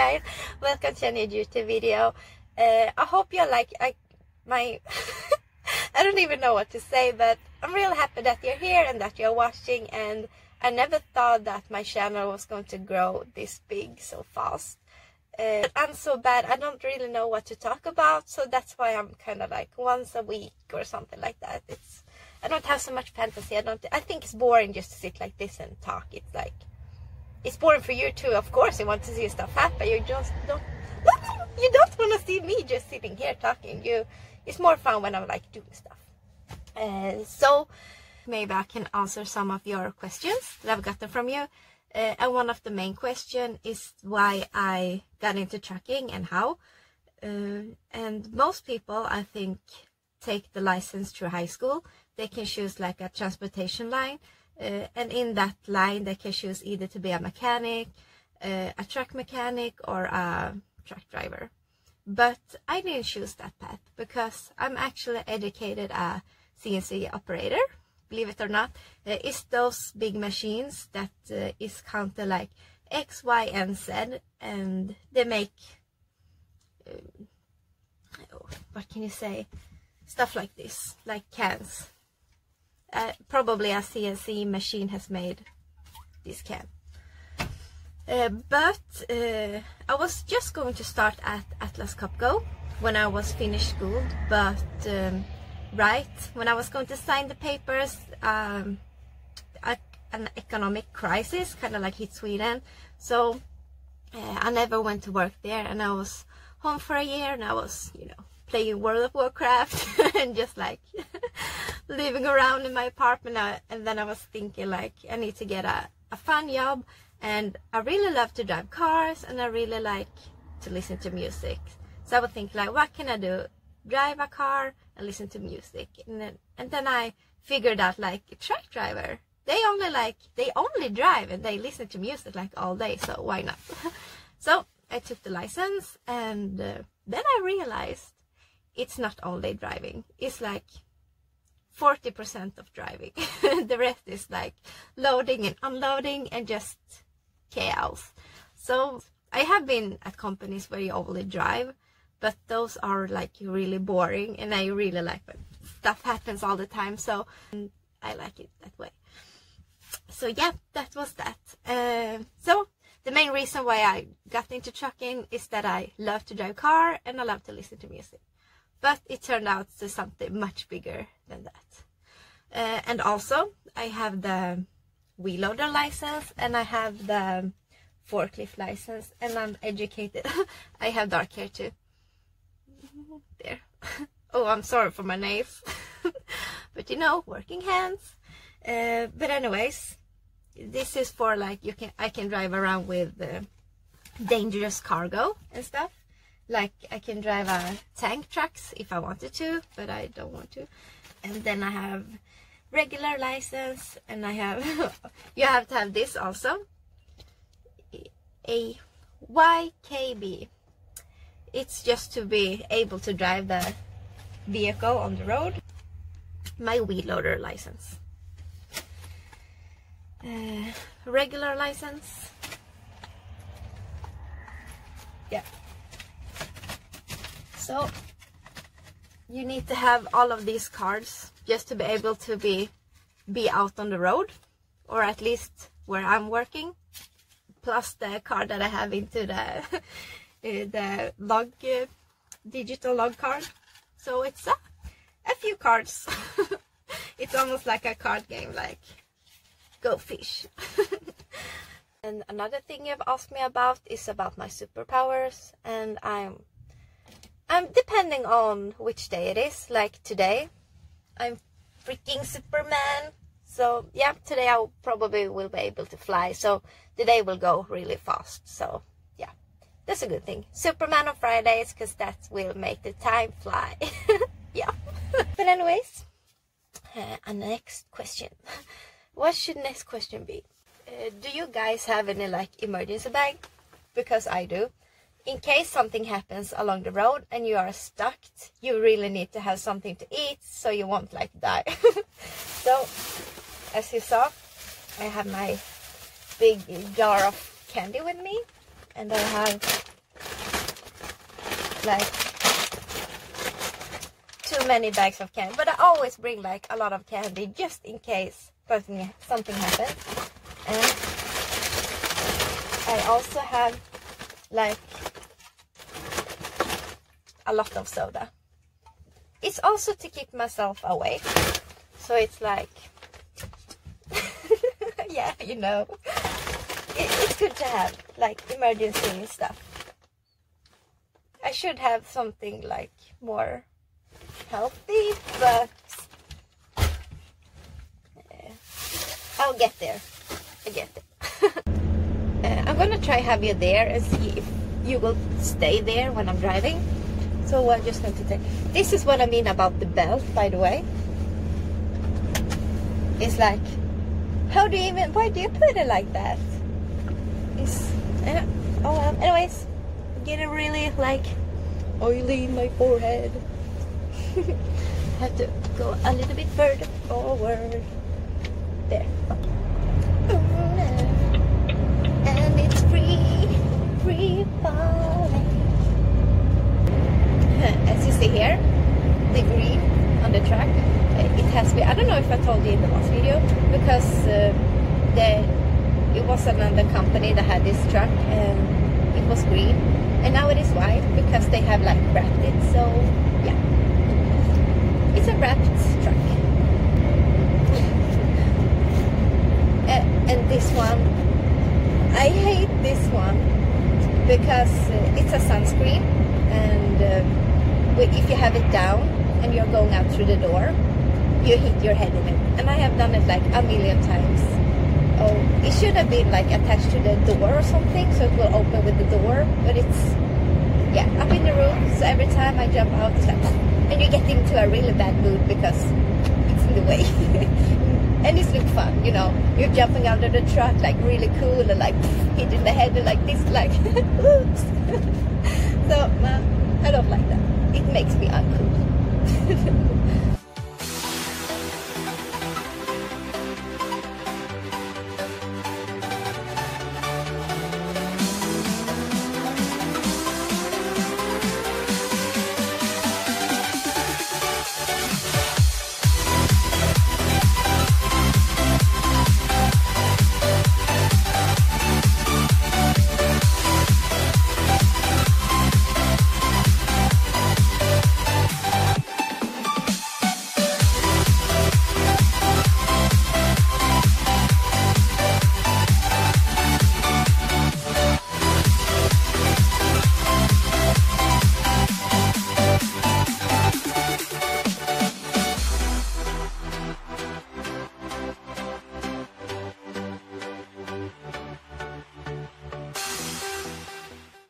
guys, welcome to a new YouTube video. I hope you like my I don't even know what to say, but I'm real happy that you're here and that you're watching, and I never thought that my channel was going to grow this big so fast. I'm so bad, I don't really know what to talk about, so that's why I'm kind of like once a week or something like that. I don't have so much fantasy. I think it's boring just to sit like this and talk. It's boring for you too, of course. You want to see stuff happen. You just don't want to see me just sitting here talking. It's more fun when I'm like doing stuff. So maybe I can answer some of your questions that I've gotten from you. And one of the main question is why I got into trucking and how. And most people, I think, take the license through high school. They can choose like a transportation line. And in that line, they can choose either to be a mechanic, a truck mechanic, or a truck driver. But I didn't choose that path because I'm actually educated a CNC operator. Believe it or not, it's those big machines that is counted like X, Y, and Z, and they make what can you say, stuff like this, like cans. Probably a CNC machine has made this can. But I was just going to start at Atlas Copco when I was finished school, but right when I was going to sign the papers, an economic crisis kind of like hit Sweden, so I never went to work there, and I was home for a year, and I was, playing World of Warcraft and just like living around in my apartment. And then I was thinking like I need to get a fun job, and I really love to drive cars, and I really like to listen to music. So I would think like, what can I do? Drive a car and listen to music. And then I figured out like a truck driver, they only drive and they listen to music like all day, so why not? So I took the license, and then I realized it's not only driving, it's like 40% of driving. The rest is like loading and unloading and just chaos. So I have been at companies where you only drive, but those are like really boring, and I really like when stuff happens all the time, so I like it that way. So yeah, that was that. So the main reason why I got into trucking is that I love to drive car and I love to listen to music. But it turned out to something much bigger than that. And also, I have the wheel loader license, and I have the forklift license, and I'm educated. I have dark hair too. There. Oh, I'm sorry for my nails. But working hands. But anyways, this is for like I can drive around with dangerous cargo and stuff. Like I can drive tank trucks if I wanted to, but I don't want to. And then I have regular license, and I have you have to have this also, a YKB. It's just to be able to drive the vehicle on the road. My wheel loader license. Regular license. Yeah. So you need to have all of these cards just to be able to be out on the road, or at least where I'm working, plus the card that I have into the the log, digital log card. So it's a few cards. It's almost like a card game, like go fish. And another thing you've asked me about is about my superpowers, and I'm depending on which day it is. Like today, I'm freaking Superman. So yeah, today I probably will be able to fly. So the day will go really fast. So yeah, that's a good thing. Superman on Fridays, because that will make the time fly. Yeah. But anyways, a next question. What should next question be? Do you guys have any like emergency bag? Because I do. In case something happens along the road and you are stuck, you really need to have something to eat so you won't like die. So, as you saw, I have my big jar of candy with me, and I have like too many bags of candy, but I always bring like a lot of candy just in case something happens. And I also have like a lot of soda. It's also to keep myself awake, so it's like yeah, you know, it's good to have like emergency stuff. I should have something like more healthy, but I'll get there. I get it. I'm gonna try have you there and see if you will stay there when I'm driving. So I'm just going to take. This is what I mean about the belt, by the way. It's like, how do you even? Why do you put it like that? It's oh well. Anyways, getting really like oily in my forehead. Have to go a little bit further forward. There. And it's free falling. As you see here, the green on the track, it has been, I don't know if I told you in the last video, because it was another company that had this truck and it was green, and now it is white because they have like wrapped it. So yeah, it's a wrapped truck. And this one, I hate this one because it's a sunscreen, and if you have it down and you're going out through the door, you hit your head in it. And I have done it like a million times. Oh, it should have been like attached to the door or something, so it will open with the door, but it's, yeah, up in the roof. So every time I jump out, it's like, and you get into a really bad mood because it's in the way. And it's look fun, you know, you're jumping out of the truck like really cool and like hitting the head and like this, like oops. So I don't like that. It makes me uncool.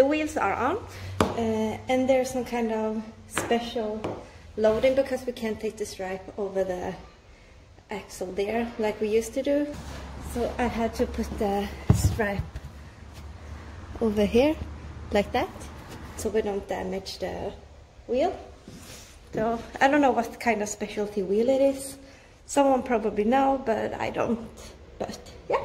Wheels are on, and there's some kind of special loading because we can't take the stripe over the axle there like we used to do. So I had to put the stripe over here like that so we don't damage the wheel. So I don't know what kind of specialty wheel it is. Someone probably know, but I don't. But yeah.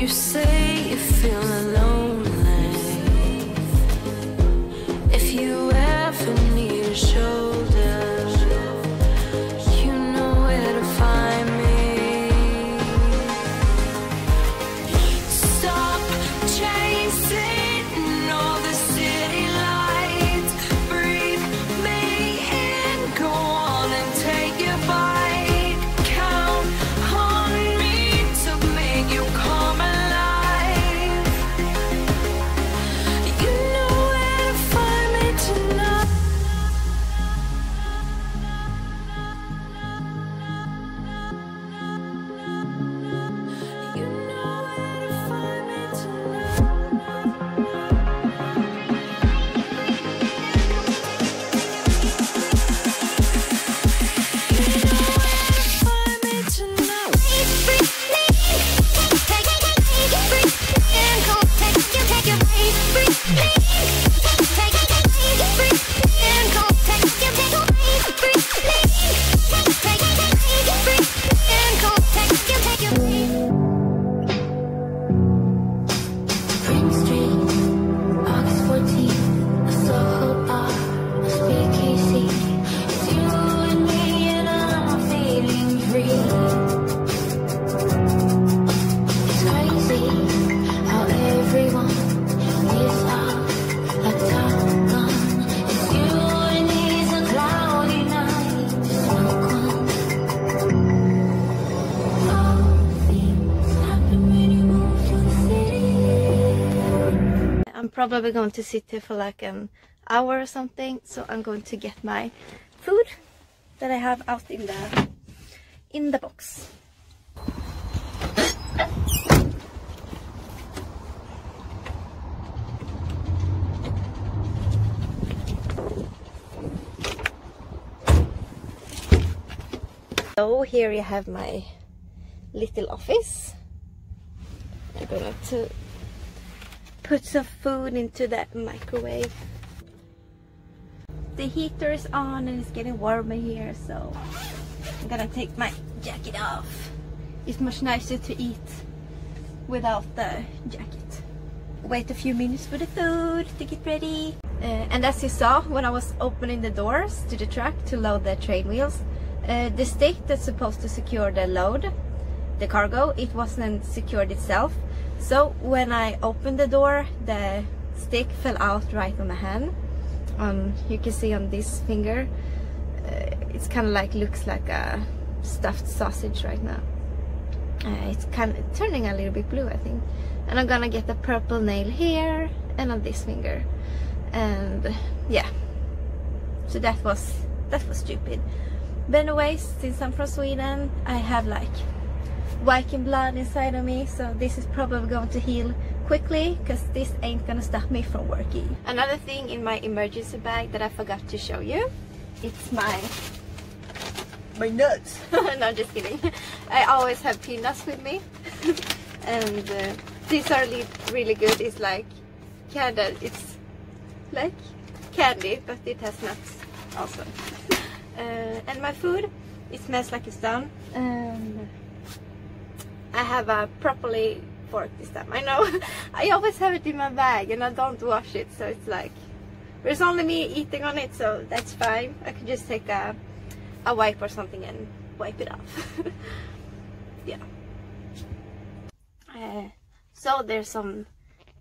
you say you feel lonely, if you ever need a shoulder, you know where to find me. Stop chasing all the city lights, breathe me in, go on and take your bite, count on me to make you come alive. You know where to find me tonight. You know where to find me I'm probably going to sit here for like an hour or something, so I'm going to get my food that I have out in the box. So here you have my little office. I'm gonna put some food into that microwave. The heater is on and it's getting warmer here, so I'm gonna take my jacket off. It's much nicer to eat without the jacket. Wait a few minutes for the food to get ready. And as you saw when I was opening the doors to the truck to load the train wheels, the stick that's supposed to secure the load, the cargo, it wasn't secured itself. So when I opened the door, the stick fell out right on my hand. You can see on this finger, it's kind of like, looks like a stuffed sausage right now. It's kind of turning a little bit blue, I think. And I'm gonna get a purple nail here and on this finger. And yeah, so that was stupid. But anyways, since I'm from Sweden, I have like Viking blood inside of me, so this is probably going to heal quickly, because this ain't gonna stop me from working. Another thing in my emergency bag that I forgot to show you, it's my nuts. No, just kidding. I always have peanuts with me. And these are really good. It's like candy. It's like candy, but it has nuts also. And my food, it smells like it's done. I have a properly fork this time. I know I always have it in my bag and I don't wash it, so it's like there's only me eating on it, so that's fine. I could just take a wipe or something and wipe it off. Yeah. So there's some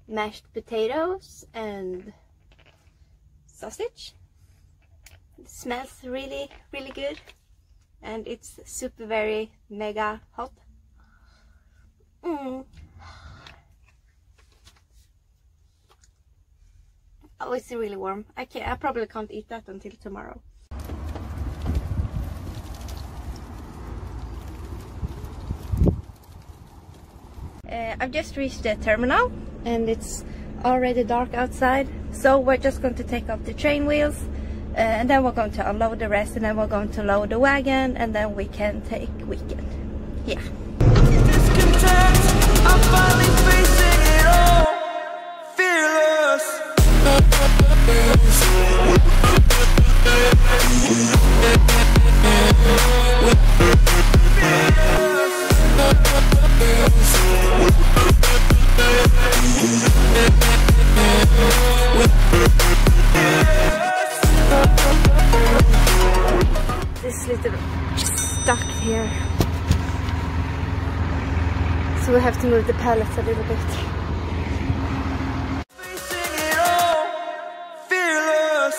mashed potatoes and sausage. It smells really good, and it's super very mega hot. Oh, it's really warm. I probably can't eat that until tomorrow. I've just reached the terminal and it's already dark outside, so we're just going to take off the train wheels and then we're going to unload the rest, and then we're going to load the wagon, and then we can take weekend. Yeah. I'm finally facing it all, fearless. here. So we have to move the pallets a little bit. Facing it all, fearless.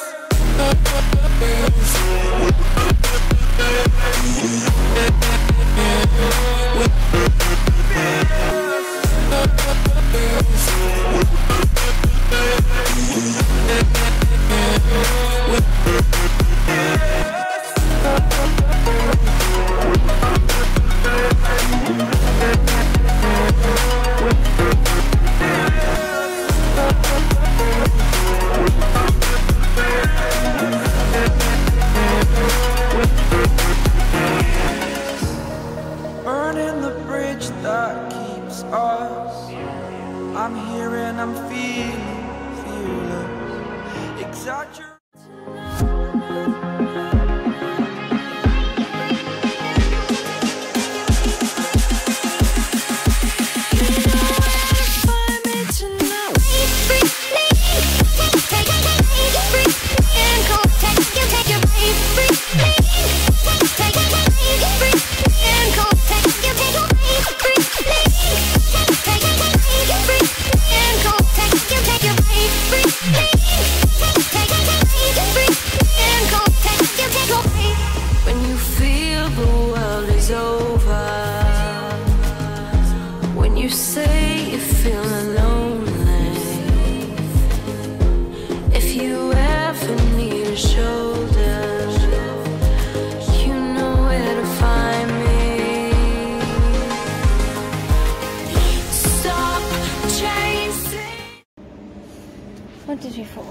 Burning the bridge that keeps us. I'm here and I'm feeling fearless. Exaggerate. When you feel the world is over, when you say you feel lonely, if you ever need a shoulder, you know where to find me. Stop chasing. 1, 2, 3, 4.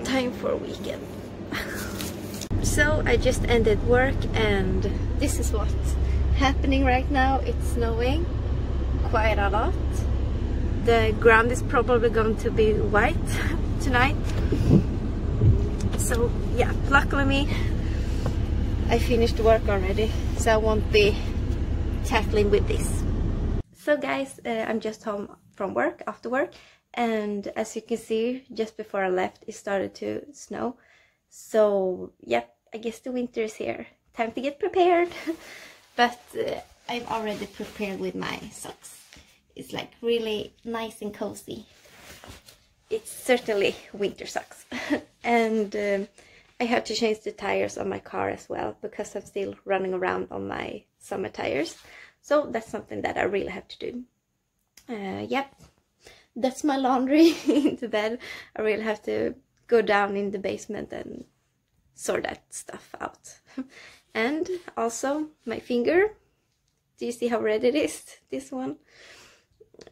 Time for a weekend. So I just ended work and this is what's happening right now. It's snowing quite a lot. The ground is probably going to be white tonight. So yeah, luckily me, I finished work already, so I won't be tackling with this. So guys, I'm just home from work, after work, and as you can see, just before I left, it started to snow. So yeah, I guess the winter is here. Time to get prepared. But I'm already prepared with my socks. It's like really nice and cozy. It's certainly winter socks. And I have to change the tires on my car as well, because I'm still running around on my summer tires. So that's something that I really have to do. Yep, that's my laundry into bed. I really have to go down in the basement and sort that stuff out. And also my finger. Do you see how red it is? This one.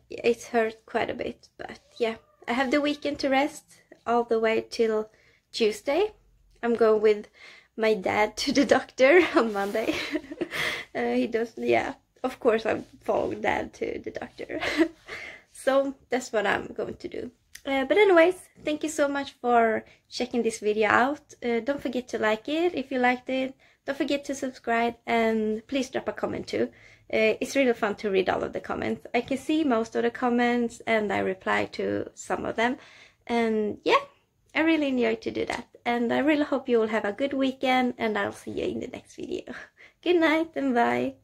It hurt quite a bit, but yeah. I have the weekend to rest all the way till Tuesday. I'm going with my dad to the doctor on Monday. He does, yeah. Of course I'm following dad to the doctor. So that's what I'm going to do. But anyways, thank you so much for checking this video out. Don't forget to like it if you liked it. Don't forget to subscribe and please drop a comment too. It's really fun to read all of the comments. I can see most of the comments and I reply to some of them. And yeah, I really enjoy to do that. And I really hope you all have a good weekend and I'll see you in the next video. Good night and bye.